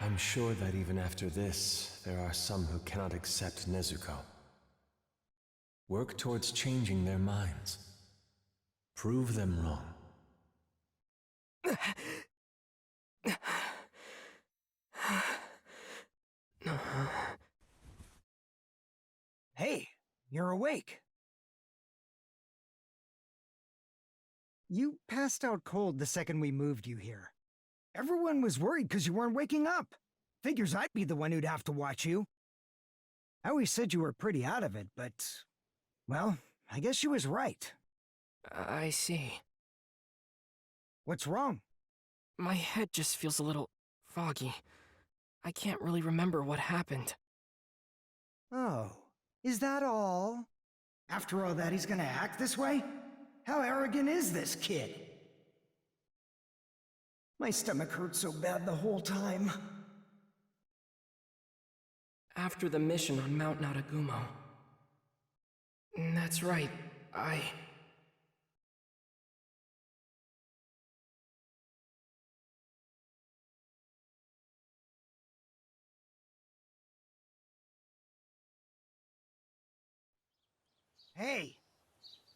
I'm sure that even after this, there are some who cannot accept Nezuko. Work towards changing their minds. Prove them wrong. Hey, you're awake. You passed out cold the second we moved you here. Everyone was worried because you weren't waking up. Figures I'd be the one who'd have to watch you. I always said you were pretty out of it, but... well, I guess she was right. I see. What's wrong? My head just feels a little foggy. I can't really remember what happened. Oh, is that all? After all that, he's gonna act this way? How arrogant is this kid? My stomach hurt so bad the whole time. After the mission on Mount Naragumo. That's right, Hey,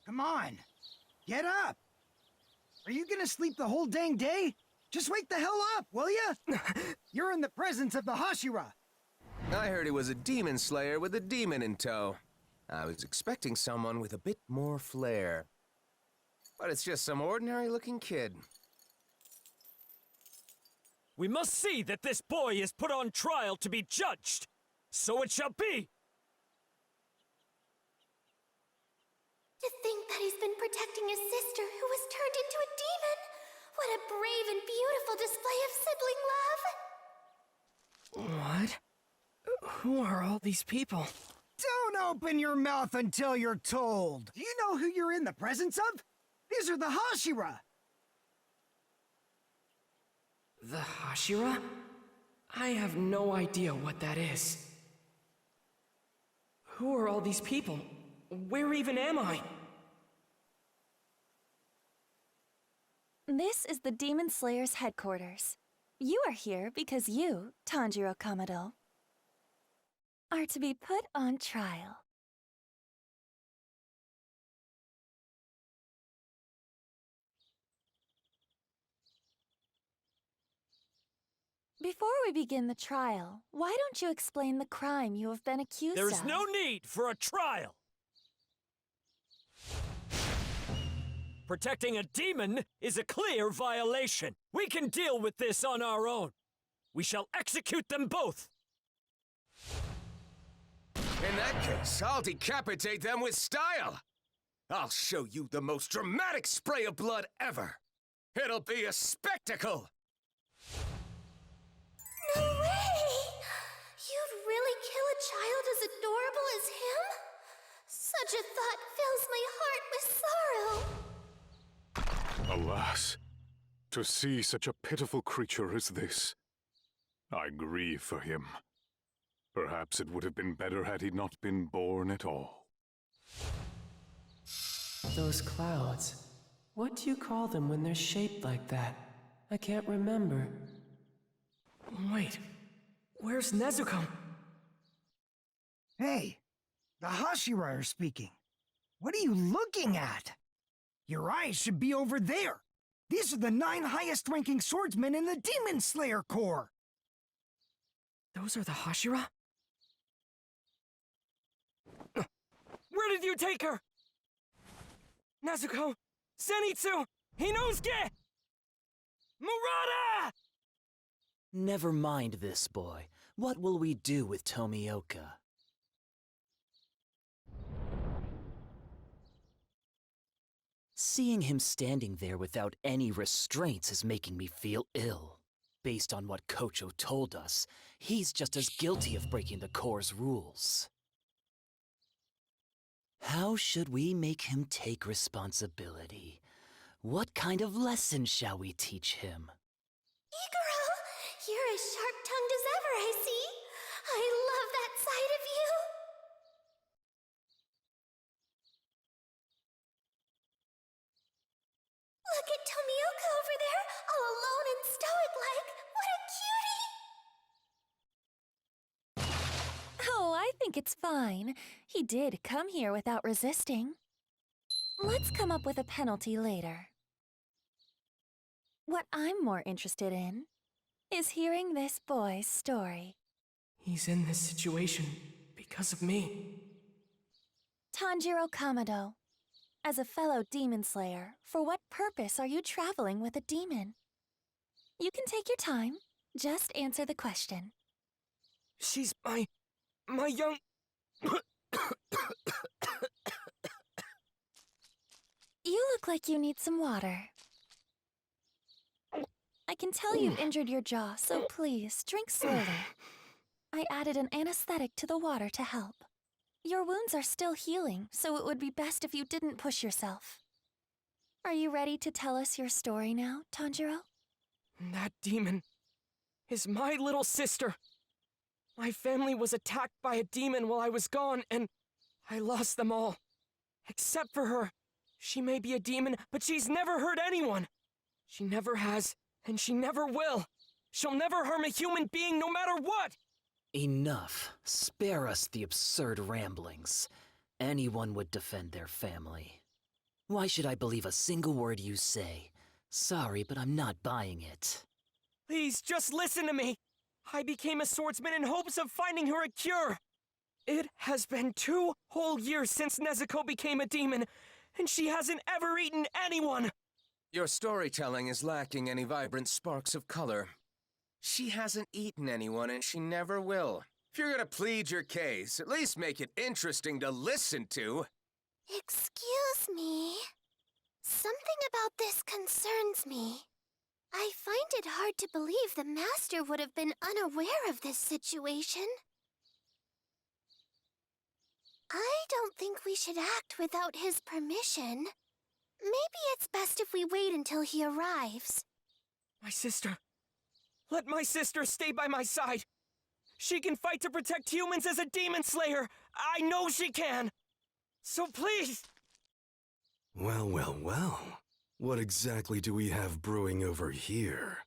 come on. Get up. Are you gonna sleep the whole dang day? Just wake the hell up, will ya? You're in the presence of the Hashira. I heard he was a demon slayer with a demon in tow. I was expecting someone with a bit more flair. But it's just some ordinary-looking kid. We must see that this boy is put on trial to be judged. So it shall be! To think that he's been protecting his sister who was turned into a demon! What a brave and beautiful display of sibling love! What? Who are all these people? Don't open your mouth until you're told. Do you know who you're in the presence of? These are the Hashira. The Hashira? I have no idea what that is. Who are all these people? Where even am I? This is the Demon Slayer's headquarters. You are here because you, Tanjiro Kamado, are to be put on trial. Before we begin the trial, why don't you explain the crime you have been accused of? There is no need for a trial! Protecting a demon is a clear violation. We can deal with this on our own. We shall execute them both. In that case, I'll decapitate them with style. I'll show you the most dramatic spray of blood ever. It'll be a spectacle. No way! You'd really kill a child as adorable as him? Such a thought fills my heart with sorrow. Alas, to see such a pitiful creature as this, I grieve for him. Perhaps it would have been better had he not been born at all. Those clouds. What do you call them when they're shaped like that? I can't remember. Wait, where's Nezuko? Hey, the Hashira are speaking. What are you looking at? Your eyes should be over there. These are the 9 highest-ranking swordsmen in the Demon Slayer Corps. Those are the Hashira? Where did you take her? Nezuko! Zenitsu! Hinosuke! Murata! Never mind this, boy. What will we do with Tomioka? Seeing him standing there without any restraints is making me feel ill. Based on what Kocho told us, he's just as guilty of breaking the Corps' rules. How should we make him take responsibility? What kind of lesson shall we teach him? Iguro, you're as sharp-tongued as ever, I see. I love that side of you. Look at Tomioka over there, all alone and stoic-like. What a cutie! I think it's fine. He did come here without resisting. Let's come up with a penalty later. What I'm more interested in is hearing this boy's story. He's in this situation because of me. Tanjiro Kamado, as a fellow demon slayer, for what purpose are you traveling with a demon? You can take your time. Just answer the question. She's my young... You look like you need some water. I can tell you've injured your jaw, so please, drink slowly. I added an anesthetic to the water to help. Your wounds are still healing, so it would be best if you didn't push yourself. Are you ready to tell us your story now, Tanjiro? That demon is my little sister. My family was attacked by a demon while I was gone, and I lost them all. Except for her. She may be a demon, but she's never hurt anyone. She never has, and she never will. She'll never harm a human being no matter what! Enough. Spare us the absurd ramblings. Anyone would defend their family. Why should I believe a single word you say? Sorry, but I'm not buying it. Please, just listen to me. I became a swordsman in hopes of finding her a cure. It has been 2 whole years since Nezuko became a demon, and she hasn't ever eaten anyone. Your storytelling is lacking any vibrant sparks of color. She hasn't eaten anyone, and she never will. If you're gonna plead your case, at least make it interesting to listen to. Excuse me. Something about this concerns me. I find it hard to believe the Master would have been unaware of this situation. I don't think we should act without his permission. Maybe it's best if we wait until he arrives. My sister. Let my sister stay by my side. She can fight to protect humans as a demon slayer. I know she can. So please. Well, well, well. What exactly do we have brewing over here?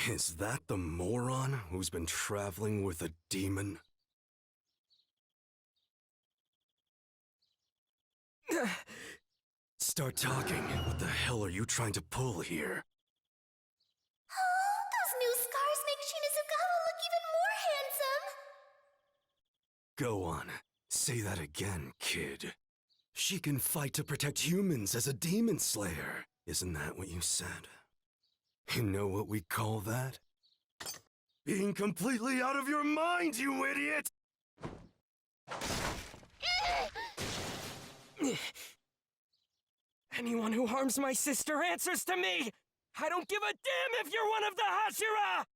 Is that the moron who's been traveling with a demon? Start talking. What the hell are you trying to pull here? Oh, those new scars make Shinozagawa look even more handsome. Go on. Say that again, kid. She can fight to protect humans as a demon slayer. Isn't that what you said? You know what we call that? Being completely out of your mind, you idiot! Anyone who harms my sister answers to me! I don't give a damn if you're one of the Hashira!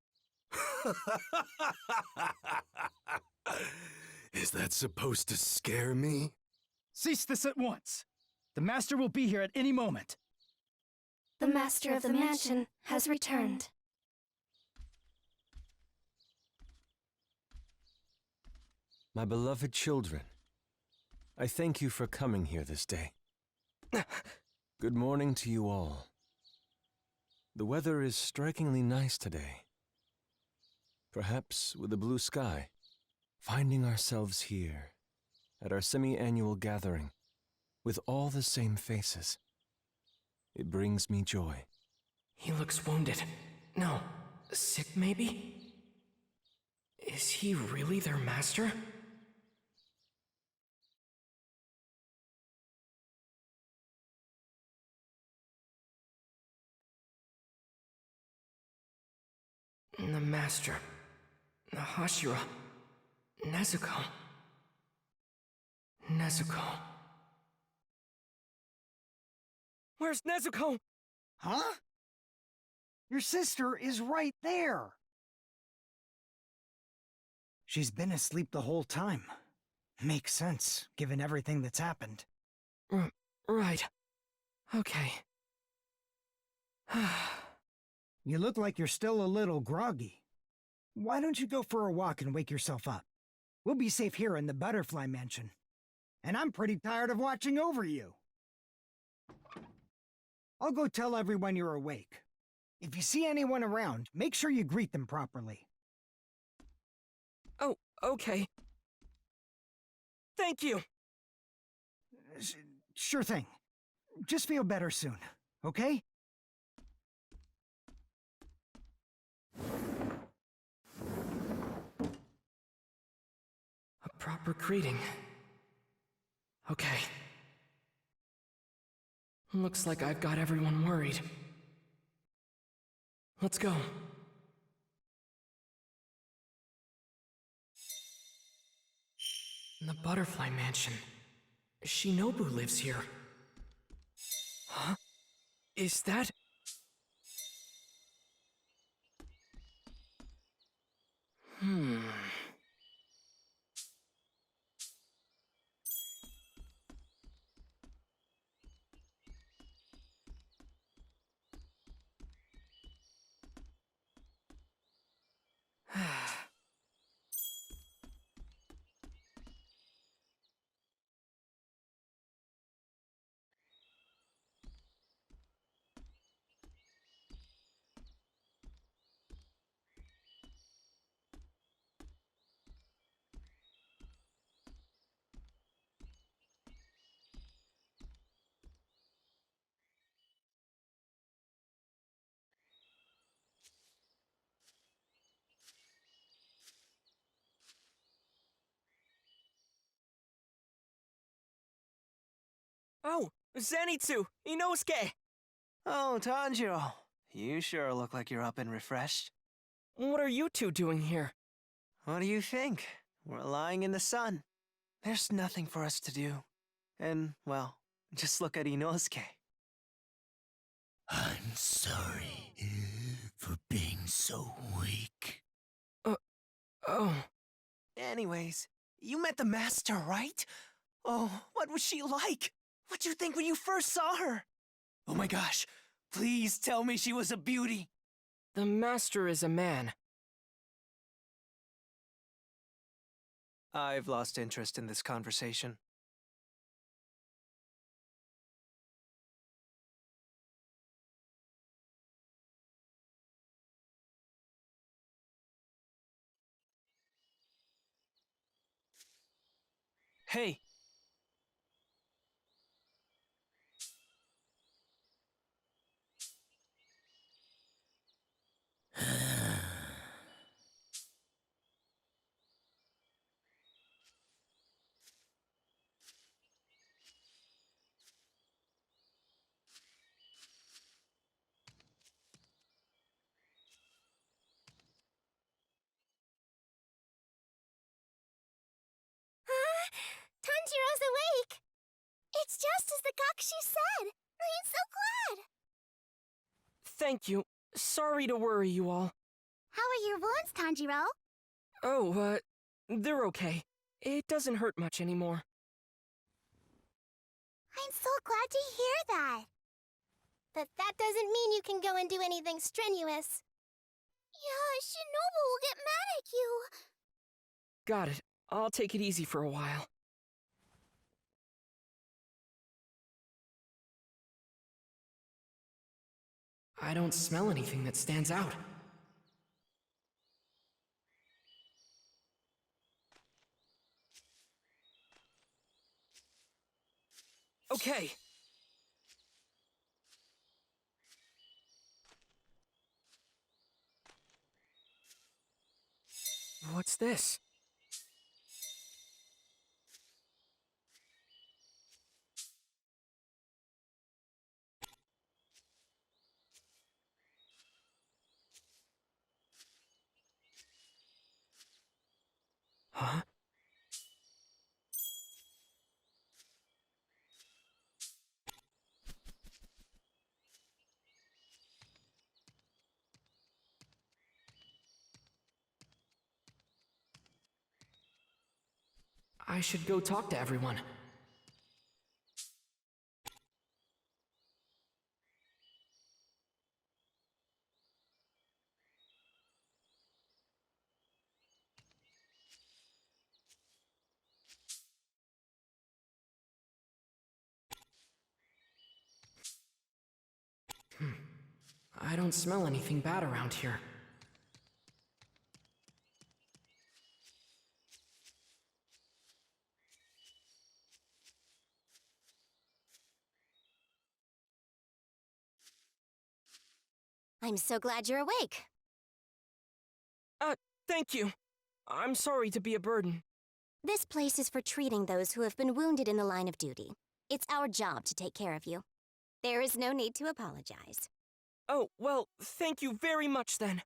Is that supposed to scare me? Cease this at once. The Master will be here at any moment. The Master of the Mansion has returned. My beloved children, I thank you for coming here this day. Good morning to you all. The weather is strikingly nice today. Perhaps with a blue sky. Finding ourselves here, at our semi-annual gathering, with all the same faces. It brings me joy. He looks wounded. No, sick maybe? Is he really their master? The master. The Hashira. Nezuko. Nezuko. Where's Nezuko? Huh? Your sister is right there. She's been asleep the whole time. Makes sense, given everything that's happened. Right. Okay. You look like you're still a little groggy. Why don't you go for a walk and wake yourself up? We'll be safe here in the Butterfly Mansion. And I'm pretty tired of watching over you. I'll go tell everyone you're awake. If you see anyone around, make sure you greet them properly. Oh, okay. Thank you! Sure thing. Just feel better soon, okay? A proper greeting. Okay. Looks like I've got everyone worried. Let's go. The Butterfly Mansion. Shinobu lives here. Huh? Is that... Oh, Zenitsu! Inosuke! Oh, Tanjiro. You sure look like you're up and refreshed. What are you two doing here? What do you think? We're lying in the sun. There's nothing for us to do. And, well, just look at Inosuke. I'm sorry for being so weak. Oh, Anyways, you met the master, right? Oh, what was she like? What'd you think when you first saw her? Oh my gosh, please tell me she was a beauty. the master is a man. I've lost interest in this conversation. Hey! Tanjiro's awake! It's just as the Gakshi said! I'm so glad! Thank you. Sorry to worry you all. How are your wounds, Tanjiro? Oh, they're okay. It doesn't hurt much anymore. I'm so glad to hear that. But that doesn't mean you can go and do anything strenuous. Yeah, Shinobu will get mad at you. Got it. I'll take it easy for a while. I don't smell anything that stands out. Okay. What's this? Huh? I should go talk to everyone. I don't smell anything bad around here. I'm so glad you're awake. Thank you. I'm sorry to be a burden. This place is for treating those who have been wounded in the line of duty. It's our job to take care of you. There is no need to apologize. Oh, well, thank you very much then.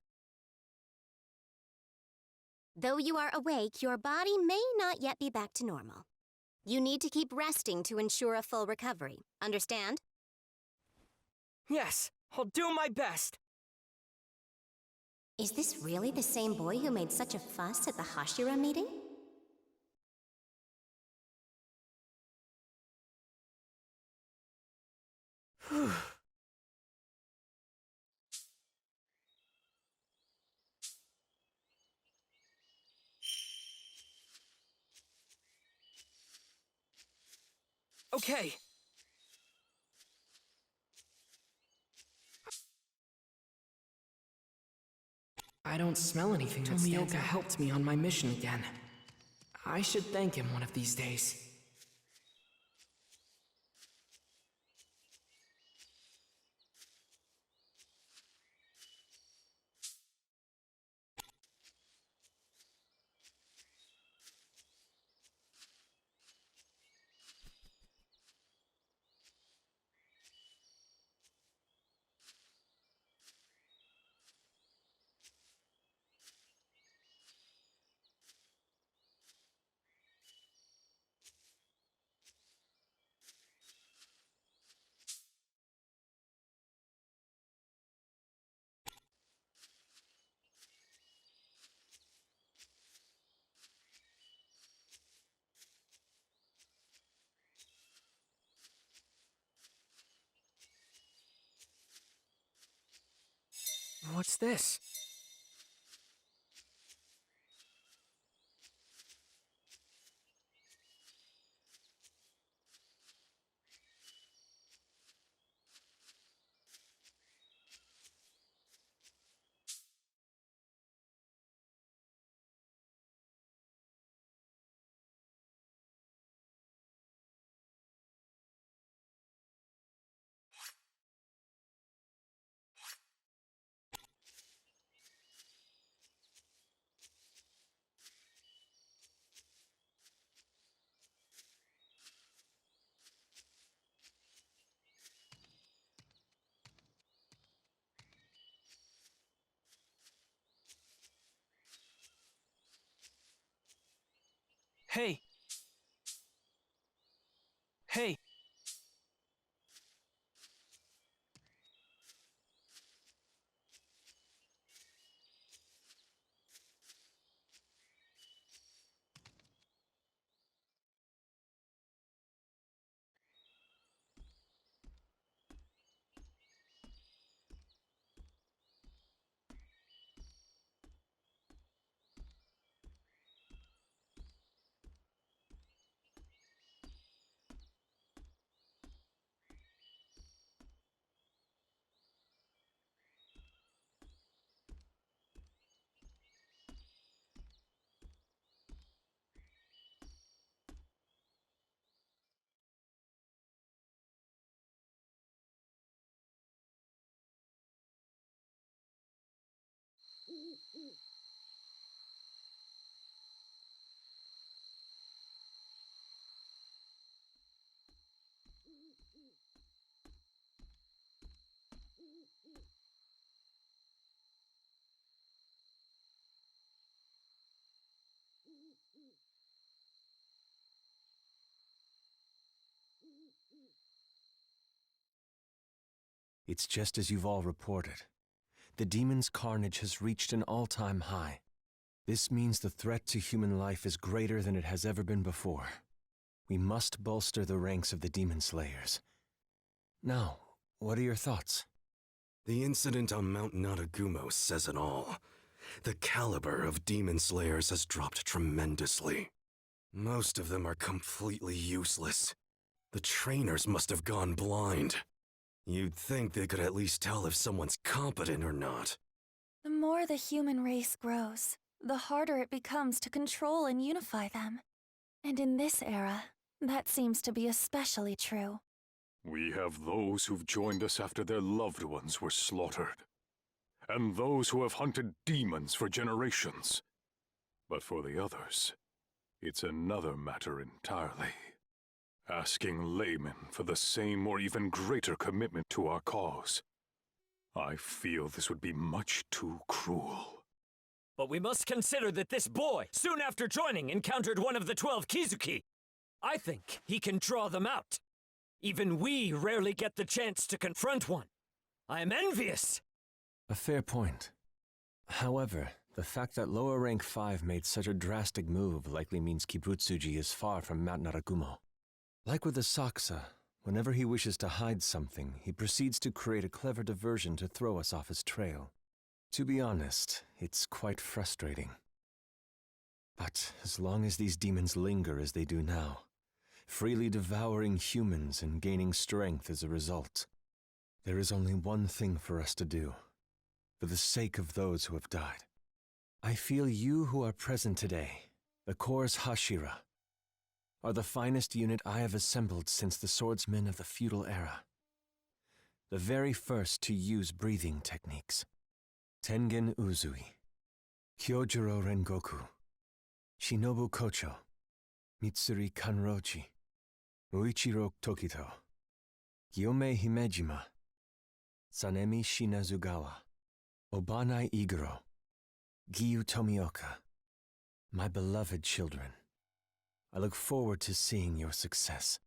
Though you are awake, your body may not yet be back to normal. You need to keep resting to ensure a full recovery. Understand? Yes, I'll do my best. Is this really the same boy who made such a fuss at the Hashira meeting? Okay. I don't smell anything that Tomioka helped me on my mission again. I should thank him one of these days. What's this? Hey! Hey! It's just as you've all reported. The demon's carnage has reached an all-time high. This means the threat to human life is greater than it has ever been before. We must bolster the ranks of the demon slayers. Now, what are your thoughts? The incident on Mount Natagumo says it all. The caliber of demon slayers has dropped tremendously. Most of them are completely useless. The trainers must have gone blind. You'd think they could at least tell if someone's competent or not. The more the human race grows, the harder it becomes to control and unify them. And in this era, that seems to be especially true. We have those who've joined us after their loved ones were slaughtered. and those who have hunted demons for generations. But for the others, it's another matter entirely. Asking laymen for the same or even greater commitment to our cause. I feel this would be much too cruel. But we must consider that this boy, soon after joining, encountered one of the 12 Kizuki. I think he can draw them out. Even we rarely get the chance to confront one. I am envious. A fair point. However, the fact that lower rank 5 made such a drastic move likely means Kibutsuji is far from Mount Narakumo. Like with the Saksa, whenever he wishes to hide something, he proceeds to create a clever diversion to throw us off his trail. To be honest, it's quite frustrating. But as long as these demons linger as they do now, freely devouring humans and gaining strength as a result, there is only one thing for us to do, for the sake of those who have died. I feel you who are present today, the Corps' Hashira, are the finest unit I have assembled since the swordsmen of the feudal era. The very first to use breathing techniques. Tengen Uzui, Kyojuro Rengoku, Shinobu Kocho, Mitsuri Kanrochi, Muichiro Tokito, Gyome Himejima, Sanemi Shinazugawa, Obanai Iguro, Giyu Tomioka, my beloved children. I look forward to seeing your success.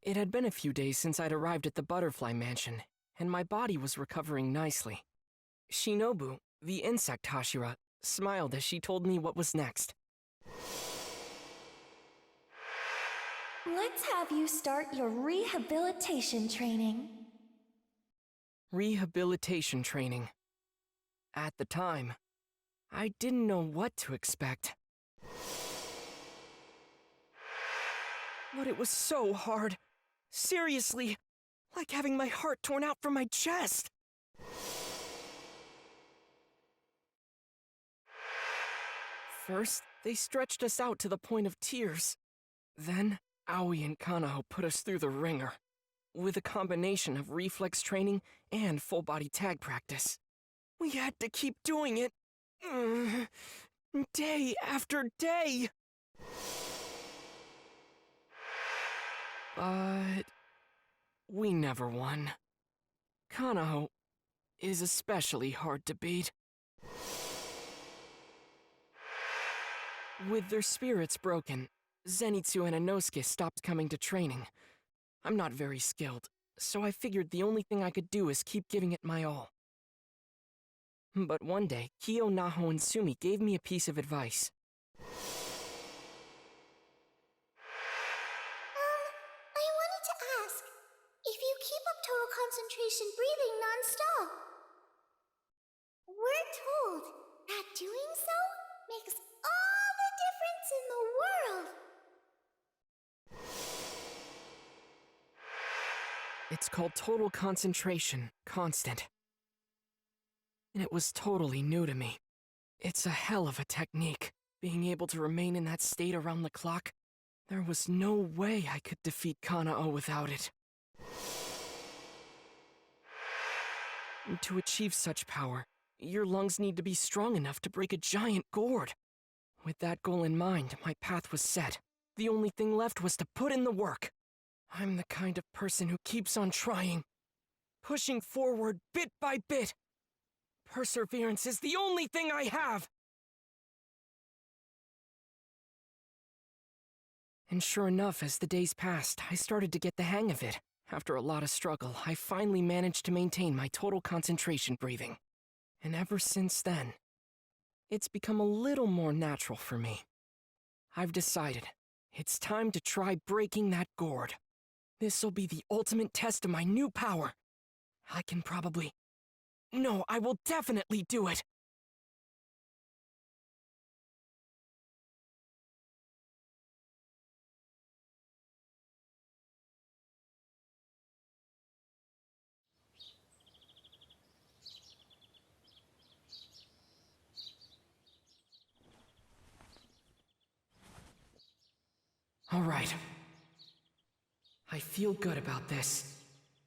It had been a few days since I'd arrived at the Butterfly Mansion, and my body was recovering nicely. Shinobu, the insect Hashira, smiled as she told me what was next. Let's have you start your rehabilitation training. Rehabilitation training. At the time, I didn't know what to expect. But it was so hard. Seriously, like having my heart torn out from my chest. First, they stretched us out to the point of tears. Then, Aoi and Kanaho put us through the ringer, with a combination of reflex training and full-body tag practice. We had to keep doing it, day after day. But we never won. Kanaho is especially hard to beat. With their spirits broken, Zenitsu and Inosuke stopped coming to training. I'm not very skilled, so I figured the only thing I could do is keep giving it my all. But one day, Kyo, Naho, and Sumi gave me a piece of advice. I wanted to ask, if you keep up total concentration breathing non-stop, we're told that doing so makes all the difference in the world. It's called total concentration, constant. And it was totally new to me. It's a hell of a technique. Being able to remain in that state around the clock, there was no way I could defeat Kanao without it. And to achieve such power, your lungs need to be strong enough to break a giant gourd. With that goal in mind, my path was set. The only thing left was to put in the work. I'm the kind of person who keeps on trying, pushing forward bit by bit. Perseverance is the only thing I have! And sure enough, as the days passed, I started to get the hang of it. After a lot of struggle, I finally managed to maintain my total concentration breathing. And ever since then, it's become a little more natural for me. I've decided it's time to try breaking that gourd. This'll be the ultimate test of my new power. I can probably... No, I will definitely do it! All right. I feel good about this.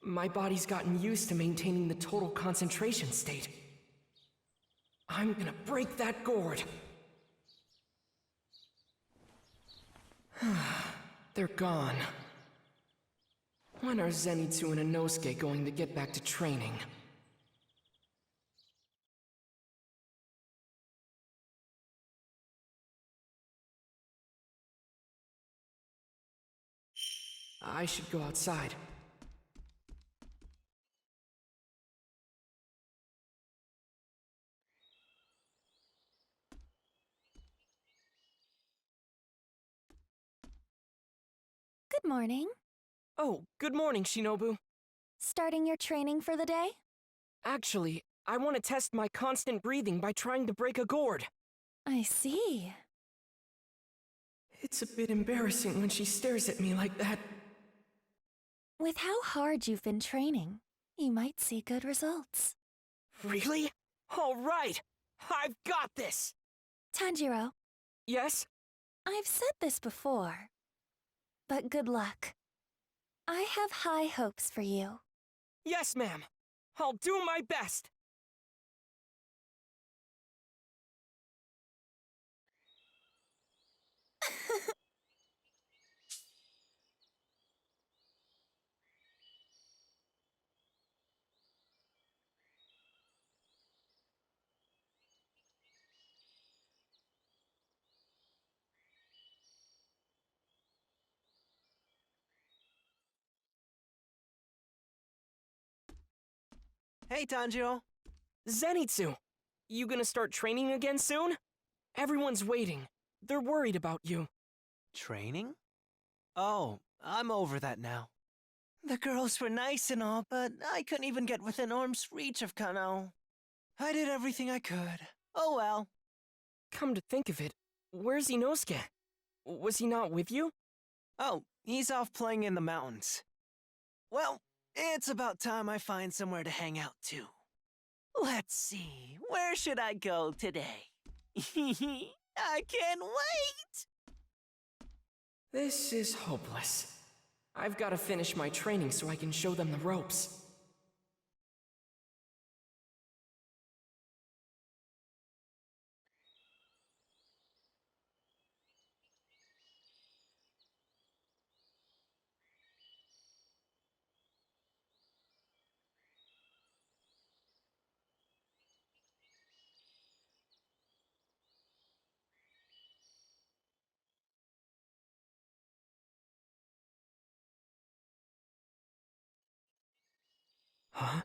My body's gotten used to maintaining the total concentration state. I'm gonna break that gourd. They're gone. When are Zenitsu and Inosuke going to get back to training? I should go outside. Good morning. Oh, good morning, Shinobu. Starting your training for the day? Actually, I want to test my constant breathing by trying to break a gourd. I see. It's a bit embarrassing when she stares at me like that. With how hard you've been training, you might see good results. Really? All right! I've got this! Tanjiro, Yes? I've said this before, but good luck. I have high hopes for you. Yes, ma'am. I'll do my best. Hey, Tanjiro. Zenitsu! You gonna start training again soon? Everyone's waiting. They're worried about you. Training? Oh, I'm over that now. The girls were nice and all, but I couldn't even get within arm's reach of Kanao. I did everything I could. Oh well. Come to think of it, where's Inosuke? Was he not with you? Oh, he's off playing in the mountains. Well, it's about time I find somewhere to hang out too. Let's see, where should I go today? I can't wait! This is hopeless. I've got to finish my training so I can show them the ropes. Huh?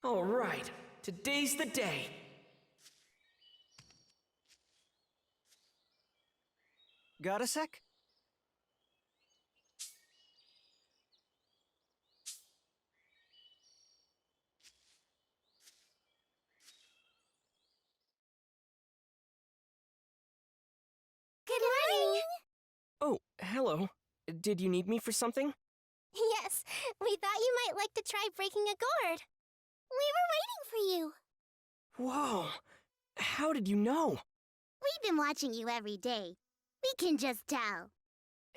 All right, today's the day. Got a sec? Good morning! Oh, hello. Did you need me for something? Yes, we thought you might like to try breaking a gourd. We were waiting for you. Whoa! How did you know? We've been watching you every day. We can just tell.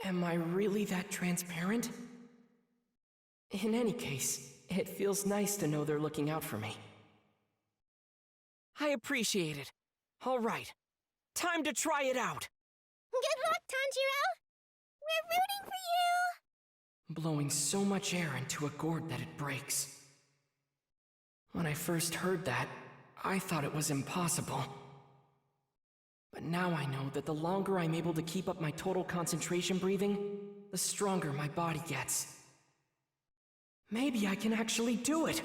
Am I really that transparent? In any case, it feels nice to know they're looking out for me. I appreciate it. All right, time to try it out. Good luck, Tanjiro! We're rooting for you! Blowing so much air into a gourd that it breaks. When I first heard that, I thought it was impossible. But now I know that the longer I'm able to keep up my total concentration breathing, the stronger my body gets. Maybe I can actually do it!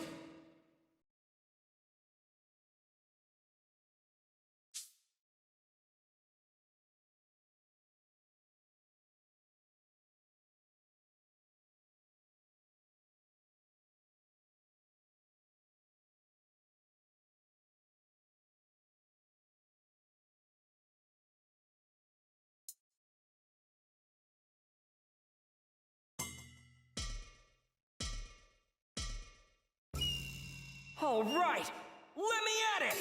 All right, let me at it!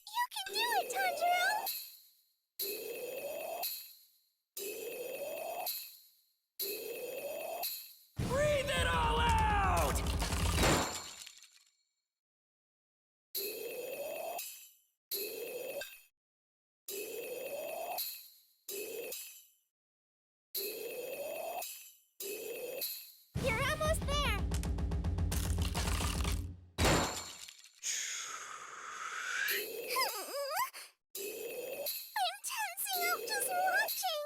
You can do it, Tanjiro! Breathe it all out! You're almost there! I'm tensing up just watching!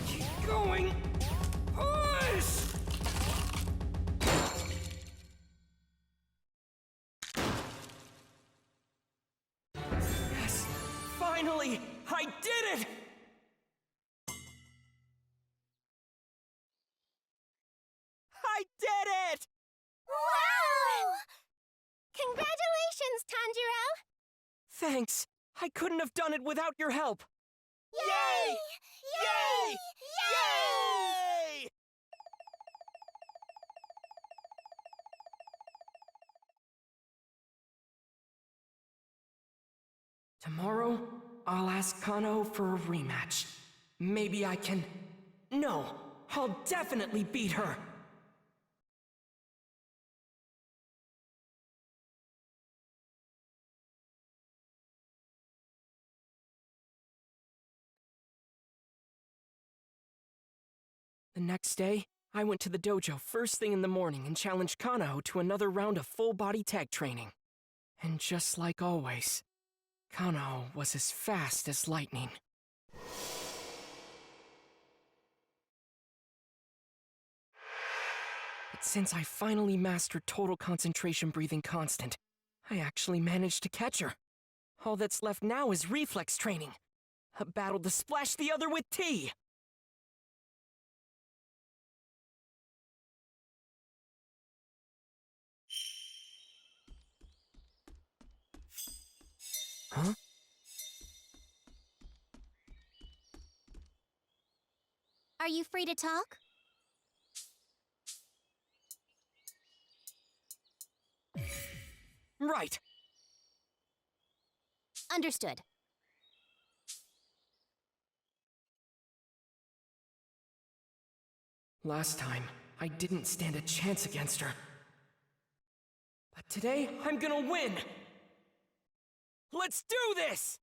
Keep going! Push! Yes! Finally! I did it! I did it! Wow! Congratulations, Tanjiro! Thanks. I couldn't have done it without your help. Yay! Yay! Yay! Tomorrow, I'll ask Kano for a rematch. Maybe I can... No, I'll definitely beat her! The next day, I went to the dojo first thing in the morning and challenged Kano to another round of full-body tag training. And just like always, Kano was as fast as lightning. But since I finally mastered total concentration breathing constant, I actually managed to catch her. All that's left now is reflex training. A battle to splash the other with tea! Huh? Are you free to talk? Right! Understood. Last time, I didn't stand a chance against her. But today, I'm gonna win! Let's do this!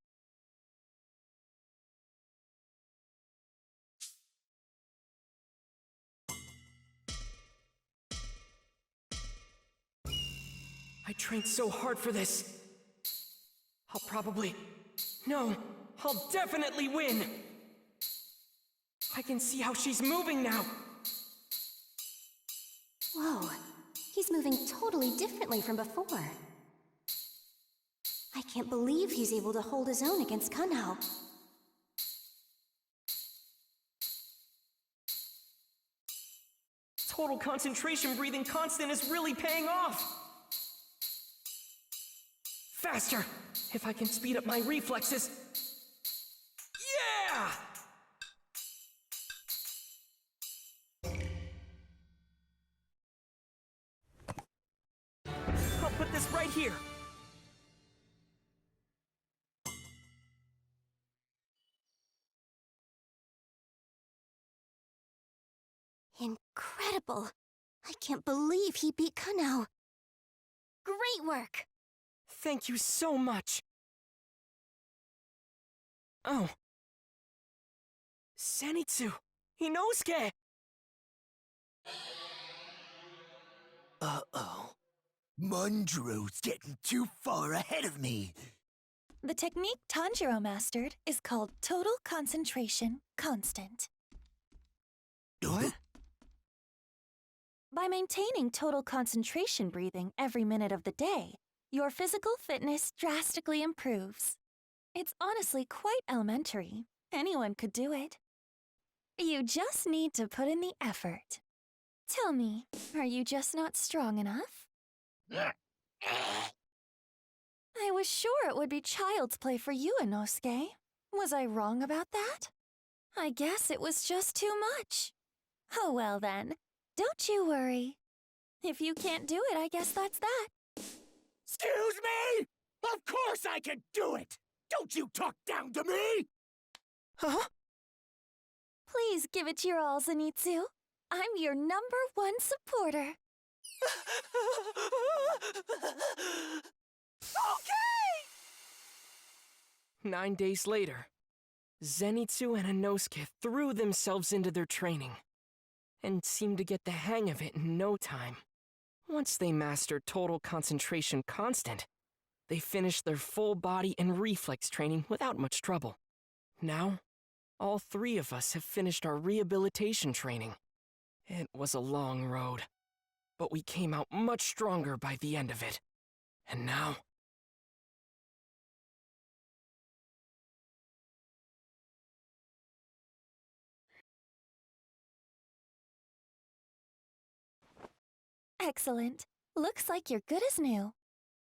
I trained so hard for this. I'll probably... No, I'll definitely win! I can see how she's moving now! Whoa, he's moving totally differently from before. I can't believe he's able to hold his own against Kano. Total concentration breathing constant is really paying off! Faster! If I can speed up my reflexes... Yeah! I'll put this right here. Incredible! I can't believe he beat Kano. Great work! Thank you so much. Oh. Zenitsu! Inosuke! Uh-oh. Manjiro's getting too far ahead of me. The technique Tanjiro mastered is called total concentration constant. What? By maintaining total concentration breathing every minute of the day, your physical fitness drastically improves. It's honestly quite elementary. Anyone could do it. You just need to put in the effort. Tell me, are you just not strong enough? I was sure it would be child's play for you, Inosuke. Was I wrong about that? I guess it was just too much. Oh well then, don't you worry. If you can't do it, I guess that's that. Excuse me? Of course I can do it! Don't you talk down to me! Huh? Please give it your all, Zenitsu. I'm your #1 supporter. Okay! 9 days later, Zenitsu and Inosuke threw themselves into their training and seemed to get the hang of it in no time. Once they mastered total concentration constant, they finished their full body and reflex training without much trouble. Now, all 3 of us have finished our rehabilitation training. It was a long road, but we came out much stronger by the end of it. And now... Excellent. Looks like you're good as new.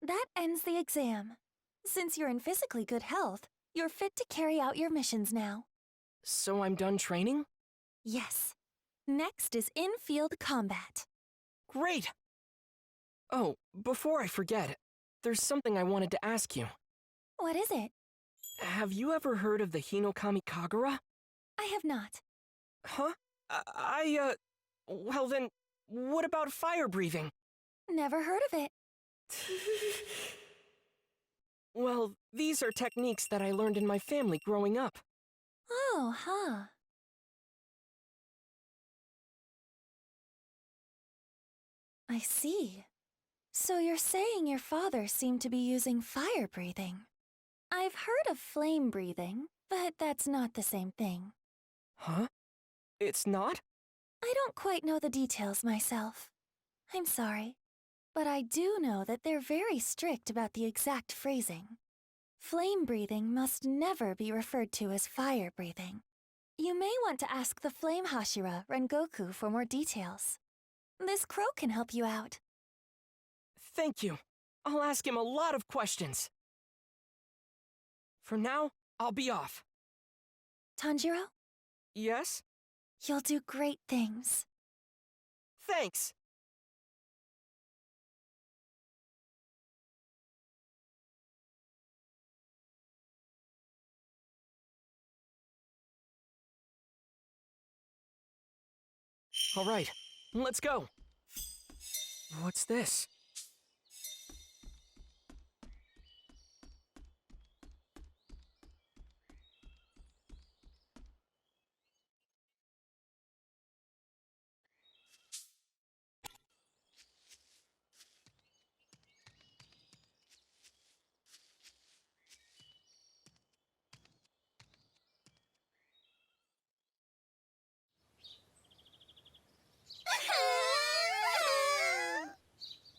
That ends the exam. Since you're in physically good health, you're fit to carry out your missions now. So I'm done training? Yes. Next is in-field combat. Great! Oh, before I forget, there's something I wanted to ask you. What is it? Have you ever heard of the Hinokami Kagura? I have not. Huh? Well then, what about fire breathing? Never heard of it. Well, these are techniques that I learned in my family growing up. Oh, huh. I see. So you're saying your father seemed to be using fire breathing. I've heard of flame breathing, but that's not the same thing. Huh? It's not? I don't quite know the details myself. I'm sorry, but I do know that they're very strict about the exact phrasing. Flame breathing must never be referred to as fire breathing. You may want to ask the Flame Hashira, Rengoku, for more details. This crow can help you out. Thank you. I'll ask him a lot of questions. For now, I'll be off. Tanjiro, Yes? you'll do great things. Thanks! All right, let's go. What's this?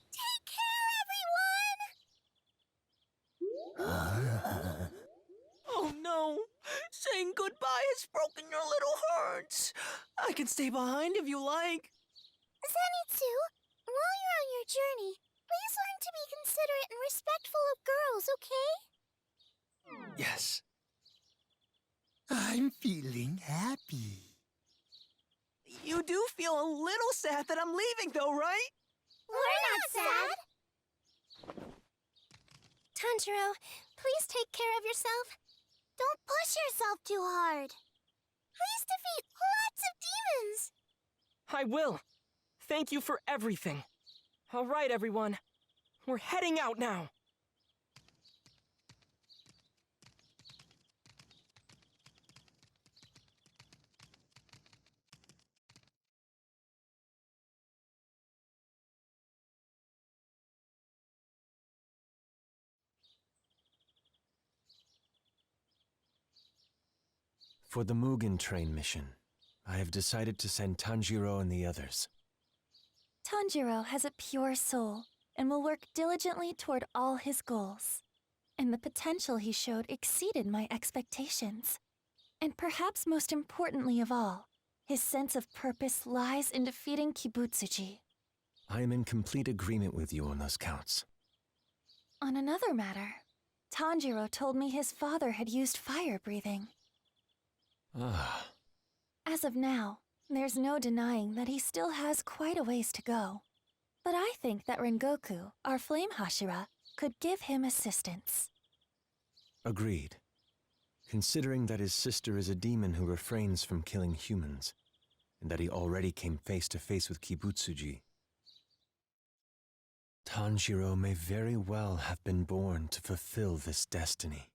Take care, everyone! Oh no! Saying goodbye has broken your little hearts. I can stay behind if you like. Zenitsu, while you're on your journey, please learn to be considerate and respectful of girls, okay? Yes. I'm feeling happy. You do feel a little sad that I'm leaving though, right? We're not sad. Tanjiro, please take care of yourself. Don't push yourself too hard. Please defeat lots of demons. I will. Thank you for everything. All right, everyone. We're heading out now. For the Mugen Train mission, I have decided to send Tanjiro and the others. Tanjiro has a pure soul and will work diligently toward all his goals. And the potential he showed exceeded my expectations. And perhaps most importantly of all, His sense of purpose lies in defeating Kibutsuji. I am in complete agreement with you on those counts. On another matter, Tanjiro told me his father had used fire breathing. Ah. As of now, there's no denying that he still has quite a ways to go. But I think that Rengoku, our flame Hashira, could give him assistance. Agreed. Considering that his sister is a demon who refrains from killing humans, and that he already came face to face with Kibutsuji, Tanjiro may very well have been born to fulfill this destiny.